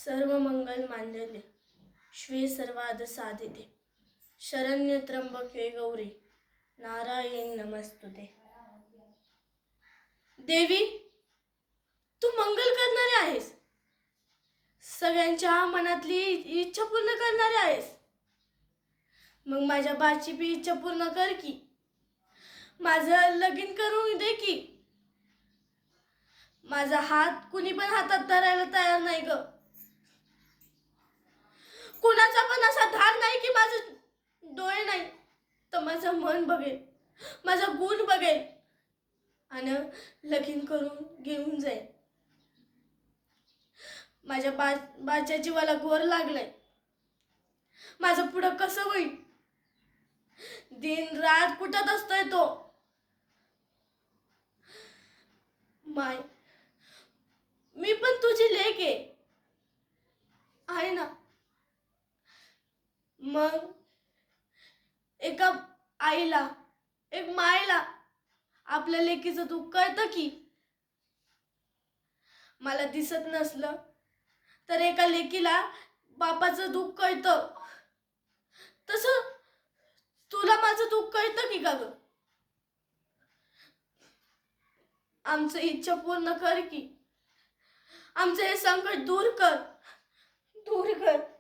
सर्व मंगल मांगल्ये श्वे सर्वार्थ साधिके शरण्य त्र्यंबके गौरी नारायणी नमस्तुते. देवी, तू मंगल करणारी आहेस, सगळ्यांच्या मनातली इच्छा पूर्ण करणारी आहेस. मग माझ्या बाची बी इच्छा पूर्ण कर की, माझं लगीन करून दे की. माझा हात कुणी पण हातात धरायला तयार नाही ग. कुणाचा पण असा धार नाही की माझं डोळे नाही तर माझं मन बघेल, माझा गुण बघेल आणि लगीन करून घेऊन जाईल. माझ्या बाच्या जीवाला घोर लागलाय. माझं पुढं कसं होईल? दिन रात कुठत असतोय तो. माय, मी पण तुझी लेक आहे ना. मग एका आईला, एक मायला आपल्या लेकीचं दुःख कळतं की. मला दिसत नसलं तर एका लेकीला बापाचं दुःख कळतं. तसं तुला माझं दुःख कळतं की का ग? आमचं इच्छा पूर्ण कर की. आमचं हे संकट दूर कर, दूर कर.